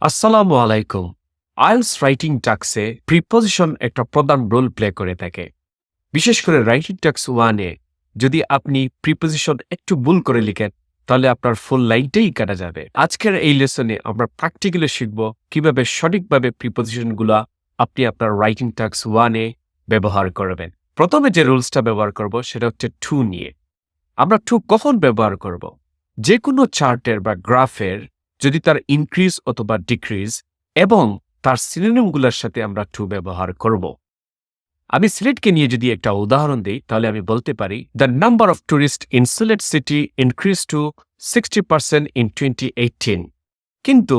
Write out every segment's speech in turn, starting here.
আসসালামু আলাইকুম। IELTS writing টাস্কে preposition একটা প্রধান রোল প্লে করে থাকে। বিশেষ করে রাইটিং টাস্ক 1 এ যদি আপনি প্রিপোজিশন একটু ভুল করে লিখেন তাহলে আপনার ফুল লাইনটাই কাটা যাবে। আজকের এই লেসনে আমরা প্র্যাকটিক্যালি শিখব কিভাবে সঠিকভাবে প্রিপোজিশনগুলো আপনি আপনার রাইটিং টাস্ক 1 এ ব্যবহার করবেন। প্রথমে যে রুলসটা ব্যবহার করব সেটা হচ্ছে টু নিয়ে। আমরা টু কখন ব্যবহার করব? যে কোনো চার্টের বা গ্রাফের যদি তার ইনক্রিজ অথবা ডিক্রিজ এবং তার সিনোনিমগুলোর সাথে আমরা টু ব্যবহার করব। আমি সিলেটকে নিয়ে যদি একটা উদাহরণ দিই তাহলে আমি বলতে পারি the number of tourist in Sylhet city increase two 60% in 2018। কিন্তু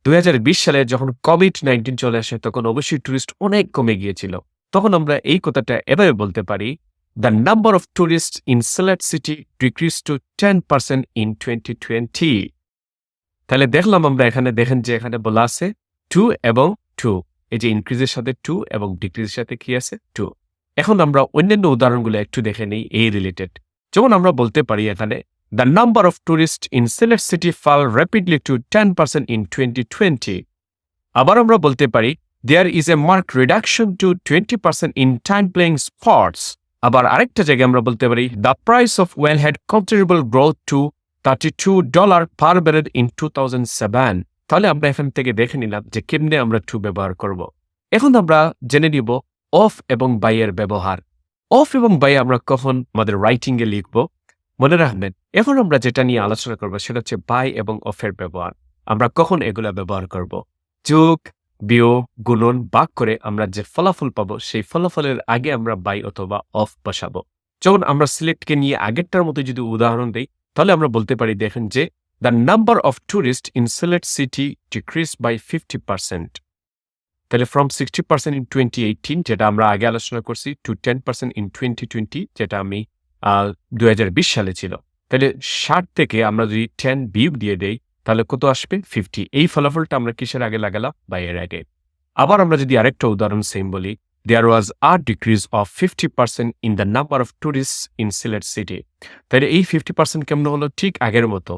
2020 সালে যখন কোভিড-19 চলে আসে তখন অবশ্যই টুরিস্ট অনেক কমে গিয়েছিল। তখন আমরা এই কথাটা এভাবে বলতে পারি the number of tourist in Sylhet city decrease to 10% in 2020। তাহলে দেখলাম আমরা এখানে দেখেন যে এখানে বলা আছে টু এবং টু, এই যে ইনক্রিজের সাথে টু এবং ডিক্রিজের সাথে কি আছে টু। এখন আমরা অন্যান্য উদাহরণগুলো একটু দেখে নিই এই রিলেটেড। যেমন আমরা বলতে পারি এখানে the number of tourist in Sylhet city fall rapidly to 10% in 2020। আবার আমরা বলতে পারি there is a mark reduction to 20% in time playing sports. আবার আরেকটা জায়গায় আমরা বলতে পারি the price of oil had considerable growth to $32 per barrel in 2007। তাহলে আমরা এখান থেকে দেখে নিলাম যে কেমনে আমরা টু ব্যবহার করব। এখন আমরা জেনে নিব অফ এবং বাই এর ব্যবহার। অফ এবং বাই আমরা কখন আমাদের রাইটিং এ লিখব মনে রাখবেন। এখন আমরা যেটা নিয়ে আলোচনা করব সেটা হচ্ছে বাই এবং অফের ব্যবহার। আমরা কখন এগুলা ব্যবহার করব? যোগ, বিয়োগ, গুণন, ভাগ করে আমরা যে ফলাফল পাবো সেই ফলাফলের আগে আমরা বাই অথবা অফ বসাবো। যখন আমরা সিলেক্টকে নিয়ে আগেরটার মতো যদি উদাহরণ দেই তাহলে আমরা বলতে পারি দেখেন যে the number of tourist in Sylhet city decrease by 50%। তাহলে ফ্রম 60% ইন 2018 যেটা আমরা আগে আলোচনা করছি টু 10% ইন 2020 যেটা আমি 2020 সালে ছিল। তাহলে 60 থেকে আমরা যদি 10 বিয়োগ দিয়ে দেই তাহলে কত আসবে 50। এই ফলাফলটা আমরা কিসের আগে লাগালাম? বাই এর আগে। আবার আমরা যদি আরেকটা উদাহরণ সেম বলি there was a decrease of 50% in the number of tourist in Sylhet city. তাহলে এই 50% কেমন হলো? ঠিক আগের মতো।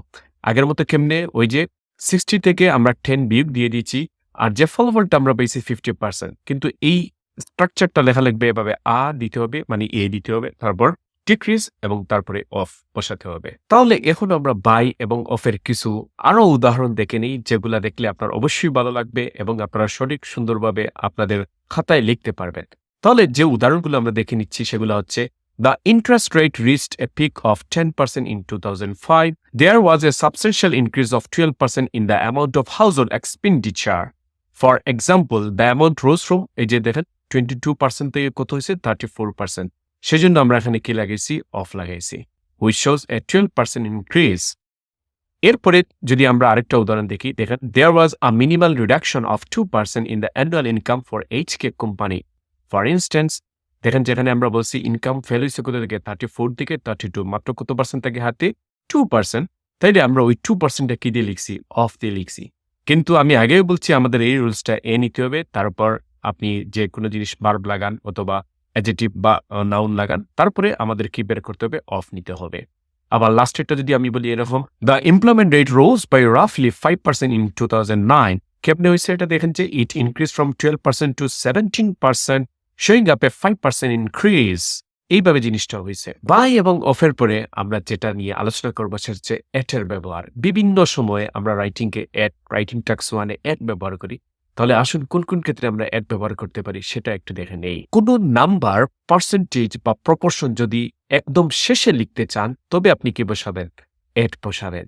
আগের মতো কেমনে? ওই যে 60 থেকে আমরা 10 বিয়োগ দিয়ে দিচ্ছি আর যে ফলাফলটা আমরা পেয়েছি 50%। কিন্তু এই স্ট্রাকচারটা লেখা লাগবে এভাবে আ দিতে হবে মানে এ দিতে হবে, তারপর ডিক্রিজ এবং তারপরে অফ বসাতে হবে। তাহলে এখন আমরা বাই এবং অফের কিছু আরো উদাহরণ দেখে নিই যেগুলা দেখলে আপনার অবশ্যই ভালো লাগবে এবং আপনারা সঠিক সুন্দরভাবে আপনাদের খাতায় লিখতে পারবেন। তাহলে যে উদাহরণগুলো আমরা দেখে নিচ্ছি সেগুলো হচ্ছে The interest rate reached a peak of 10% in 2005. There was a substantial increase of 12% in the amount of household expenditure. For example, the amount rose from 22% থেকে কত হয়েছে 34%. সেজন্য আমরা এখানে কি লাগাইছি? অফ লাগাইছি, which shows a 12% increase. এরপরে যদি আমরা আরেকটা উদাহরণ দেখি দেখেন there was a minimal reduction of 2% in the annual income for HK company. For instance, দেখেন যেখানে আমরা বলছি ইনকাম ফেল হয়েছে কত থেকে 34 থেকে 32, মাত্র কত পার্সেন্ট থাকে হাতে? 2%। তাইলে আমরা ওই 2%টা কি দিয়ে লিখছি? অফ দিয়ে লিখছি। কিন্তু আমি আগেও বলছি আমাদের এই রুলসটা এ নিতে হবে, তারপর আপনি যে কোনো জিনিস ভার্ব লাগান অথবা অ্যাডজেক্টিভ বা নাউন লাগান, তারপরে আমাদের কি বের করতে হবে? অফ নিতে হবে। আবার লাস্টেরটা যদি আমি বলি এরকম the employment rate rose by রাফলি 5% ইন 2009। কেমনে হয়েছে এটা দেখেন যে it increase from 12% to 17%, showing up a 5% increase. এইভাবে জিনিসটা হয়েছে। বাই এবং অফের পরে আমরা যেটা নিয়ে আলোচনা করবো সেটা হচ্ছে এটের ব্যবহার। বিভিন্ন সময়ে আমরা রাইটিং টাস্ক 1 এ এট ব্যবহার করি। তাহলে আসুন কোন কোন ক্ষেত্রে আমরা এট ব্যবহার করতে পারি সেটা একটু দেখে নেই। কোন নাম্বার, পার্সেন্টেজ বা প্রপোর্শন যদি একদম শেষে লিখতে চান তবে আপনি কি বসাবেন? এট বসাবেন।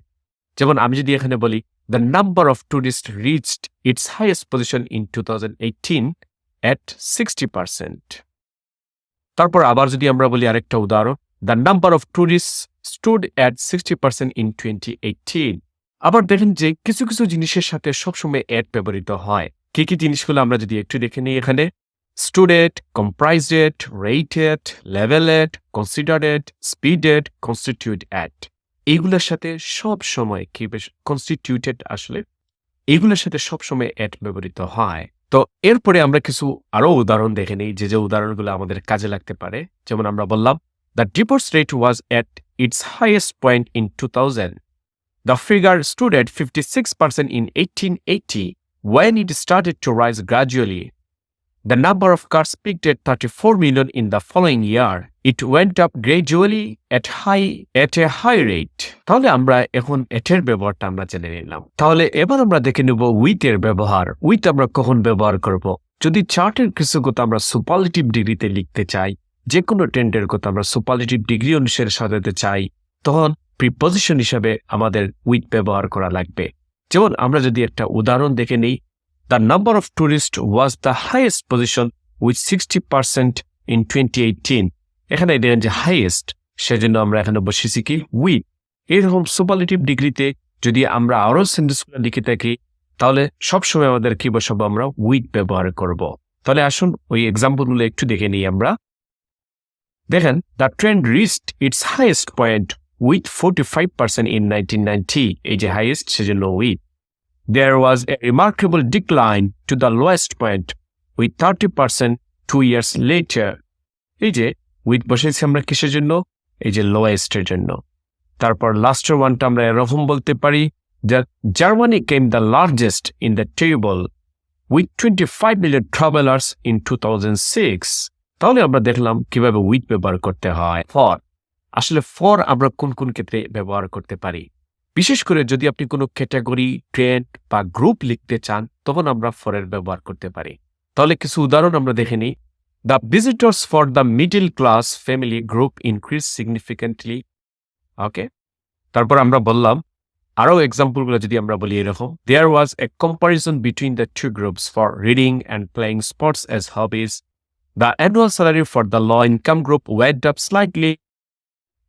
যেমন আমি যদি এখানে বলি the number of tourist reached it's highest position in 2018 at 60%. তারপর আবার যদি আমরা বলি আরেকটা উদাহরণ the number of tourist stood at 60% in 2018। আবার দেখেন যে কিছু কিছু জিনিসের সাথে সবসময় এট ব্যবহৃত হয়। কি কি জিনিসগুলো আমরা যদি একটু দেখে নিই এখানে studied, comprised, rated, levelled, considered, speeded, constitute at. এইগুলোর সাথে সব সময় কি কনস্টিটিউটেড আসলে এইগুলোর সাথে সবসময় এট ব্যবহৃত হয়। তো এরপরে আমরা কিছু আরো উদাহরণ দেখে নিই যে উদাহরণগুলো আমাদের কাজে লাগতে পারে। যেমন আমরা বললাম the divorce rate was at it's highest point in 2000. The figure stood at 56% in 1880. when it started to rise gradually, the number of cars peaked at 34 million in the following year. It went up gradually at a high rate. তাহলে আমরা এখন এর ব্যবহারটা আমরা জেনে নিলাম। তাহলে এবার আমরা দেখে নেব উইথ এর ব্যবহার। উইথ আমরা কখন ব্যবহার করব? যদি চার্টের কিছু কথা আমরা সুপারলেটিভ ডিগ্রিতে লিখতে চাই, যে কোনো টেন্ডের কথা আমরা সুপারলেটিভ ডিগ্রি অনুসারে সাজাতে চাই, তখন প্রিপজিশন হিসাবে আমাদের উইথ ব্যবহার করা লাগবে। যেমন আমরা যদি একটা উদাহরণ দেখে নিই, the number of tourists was the highest position with 60% in 2018. এখানে দেখেন যে হাইয়েস্ট, সেজন্য আমরা এখানে বসেছি কি উইথ। এরকম সুপারলেটিভ ডিগ্রিতে যদি আমরা আরো সেন্টেন্সগুলো লিখে থাকি, তাহলে সবসময় আমাদের কি বসাবো? আমরা উইথ ব্যবহার করব। তাহলে আসুন ওই এক্সাম্পলগুলো একটু দেখে নিই আমরা। দেখেন, the trend reached it's highest point with 45% in 1990. এই যে হাইয়েস্ট, সেজন্য with. There was a remarkable decline to the lowest point with 30% 2 years later. এই যে উইথ বসেছি আমরা কিসের জন্য? এই যে লোয়েস্টের জন্য। তারপর লাস্টের ওয়ানটা আমরা এরকম বলতে পারি যে Germany came the largest in the table with 25 million travelers in 2006. তাহলে আমরা দেখলাম কিভাবে উইথ ব্যবহার করতে হয়। ফর, আসলে ফর আমরা কোন কোন ক্ষেত্রে ব্যবহার করতে পারি? বিশেষ করে যদি আপনি কোনো ক্যাটাগরি, ট্রেন্ড বা গ্রুপ লিখতে চান, তখন আমরা ফরের ব্যবহার করতে পারি। তাহলে কিছু উদাহরণ আমরা দেখে নিই। The visitors for the middle class family group increase significantly. Okay, তারপর আমরা বললাম আরও এক্সাম্পলগুলো যদি আমরা বলি এরকম, there was a comparison between the two groups for reading and playing sports as hobbies. The annual salary for the low income group went up slightly.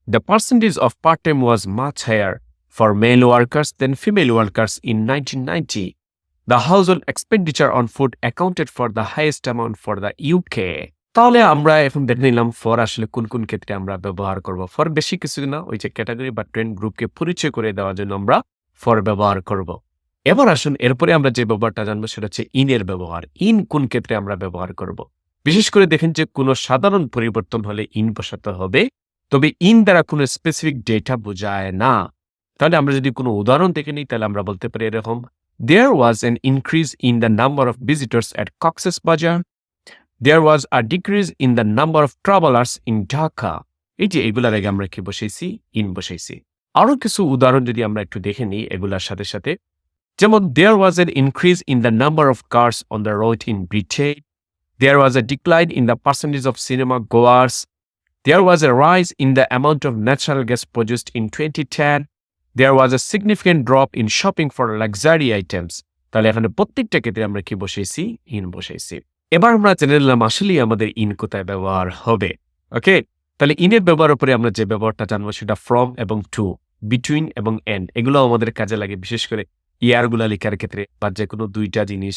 The percentage of part time was much higher for male workers than female workers in 1990. The household expenditure on food accounted for the highest amount for the UK. তাহলে আমরা এখন দেখে নিলাম for আসলে কোন কোন ক্ষেত্রে আমরা ব্যবহার করব। ফর বেশি কিছু না, ওই যে ক্যাটাগরি বা ট্রেন্ড গ্রুপকে পরিচয় করে দেওয়ার জন্য আমরা ফর ব্যবহার করব। এবার আসুন এরপরে আমরা যে ব্যবহারটা জানবো সেটা হচ্ছে ইনের ব্যবহার। ইন কোন ক্ষেত্রে আমরা ব্যবহার করব? বিশেষ করে দেখেন যে কোনো সাধারণ পরিবর্তন হলে ইন বসাতে হবে, তবে ইন দ্বারা কোনো স্পেসিফিক ডেটা বোঝায় না। তাহলে আমরা যদি কোনো উদাহরণ দেখে নিই, তাহলে আমরা বলতে পারি এরকম, there was an increase in the number of visitors at Cox's Bazar. There was a decrease in the number of travelers in Dhaka. এই যে এগুলার আগে আমরা কি বসেছি? ইন বসেছি। আরো কিছু উদাহরণ যদি আমরা একটু দেখে নিই এগুলার সাথে সাথে, যেমন there was an increase in the number of cars on the road in Britain. There was a decline in the percentage of cinema goers. There was a rise in the amount of natural gas produced in 2010. There was a significant drop in shopping for luxury items. তাহলে এখানে প্রত্যেকটা ক্ষেত্রে আমরা কি বসেছি? In বসেছি। এবার আমরা জেনে নিলাম আসলে আমাদের ইন কোথায় ব্যবহার হবে। ওকে, তাহলে ইনের ব্যবহার উপরে আমরা যে ব্যবহারটা জানবো সেটা ফ্রম এবং টু, বিটুইন এবং এন্ড। এগুলো আমাদের কাজে লাগে, বিশেষ করে ইয়ারগুলা লেখার ক্ষেত্রে বা যে কোনো দুইটা জিনিস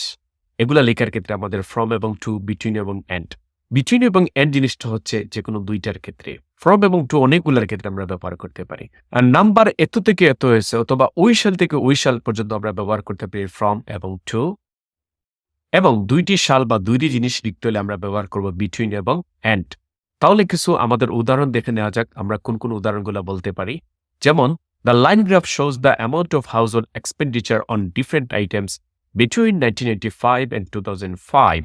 এগুলা লেখার ক্ষেত্রে আমাদের ফ্রম এবং টু, বিটুইন এবং এন্ড। বিটুইন এবং এন্ড জিনিসটা হচ্ছে যে কোনো দুইটার ক্ষেত্রে। ফ্রম এবং টু অনেকগুলোর ক্ষেত্রে আমরা ব্যবহার করতে পারি। আর নাম্বার এত থেকে এত হয়েছে অথবা ওই সাল থেকে ওই সাল পর্যন্ত আমরা ব্যবহার করতে পারি ফ্রম এবং টু। এবং দুইটি সাল বা দুইটি জিনিস লিখতে হলে আমরা ব্যবহার করব বিটুইন এবং এন্ড। তাহলে কিছু আমাদের উদাহরণ দেখে নেওয়া যাক, আমরা কোন কোন উদাহরণগুলো বলতে পারি। যেমন the line graph shows the amount of household expenditure on different items between 1985 and 2005।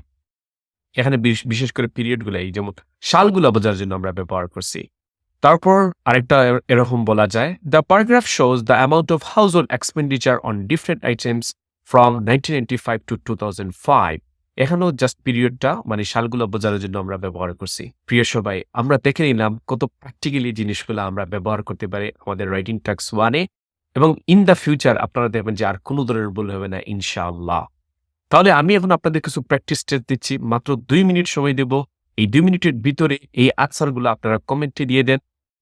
এখানে বিশেষ করে পিরিয়ডগুলো, এই যেমন সালগুলো বোঝার জন্য আমরা ব্যবহার করছি। তারপর আরেকটা এরকম বলা যায়, the paragraph shows the amount of household expenditure on different items from 1985 to 2005। এখানেও জাস্ট পিরিয়ডটা মানে সালগুলো বোঝানোর জন্য আমরা ব্যবহার করছি। প্রিয় সবাই, আমরা দেখে নিলাম কত প্র্যাকটিক্যালি জিনিসগুলো আমরা ব্যবহার করতে পারি আমাদের রাইটিং টাস্ক 1-এ, এবং ইন দ্য ফিউচার আপনারা দেখবেন যে আর কোনো ধরনের ভুল হবে না ইনশাআল্লাহ। তাহলে আমি এখন আপনাদের কিছু প্র্যাকটিস টেস্ট দিচ্ছি, মাত্র 2 মিনিট সময় দেব। এই 2 মিনিটের ভিতরে এই আনসারগুলো আপনারা কমেন্টে দিয়ে দেন,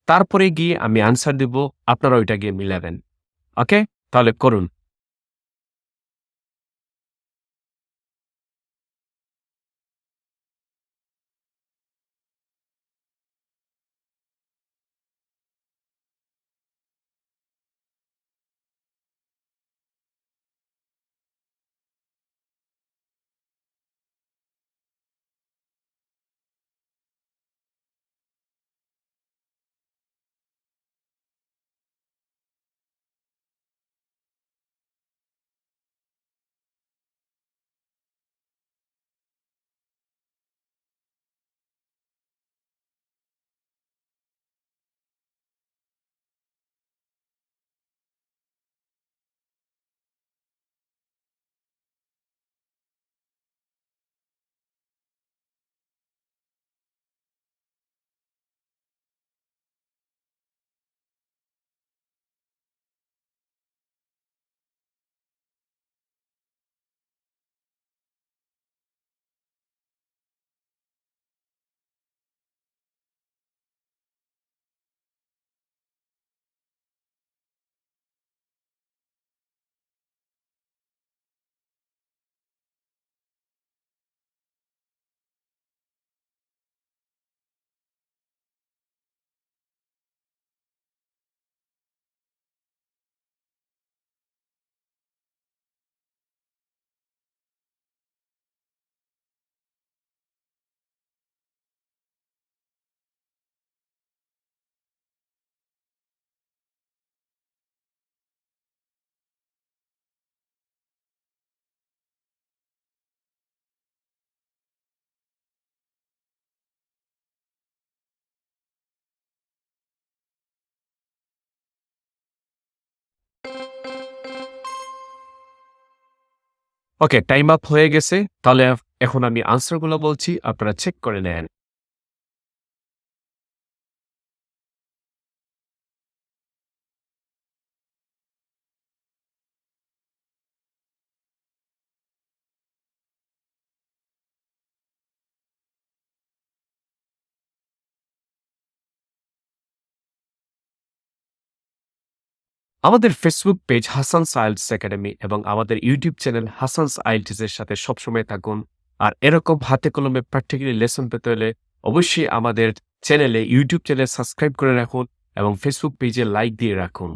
তারপরে গিয়ে আমি আনসার দেব, আপনারা ওইটা গিয়ে মিলাবেন। ওকে, তাহলে করুন। ওকে, টাইম আপ হয়ে গেছে। তাহলে এখন আমি আনসারগুলো বলছি, আপনারা চেক করে নেন। আমাদের Facebook page Hasan's IELTS academy এবং আমাদের ইউটিউব চ্যানেল হাসানস আইএলটিএস এর সাথে সবসময় থাকুন। আর এরকম হাতে কলমে প্র্যাকটিক্যালি লেসন পেতে হলে অবশ্যই আমাদের ইউটিউব চ্যানেল সাবস্ক্রাইব করে রাখুন এবং ফেসবুক পেজে লাইক দিয়ে রাখুন।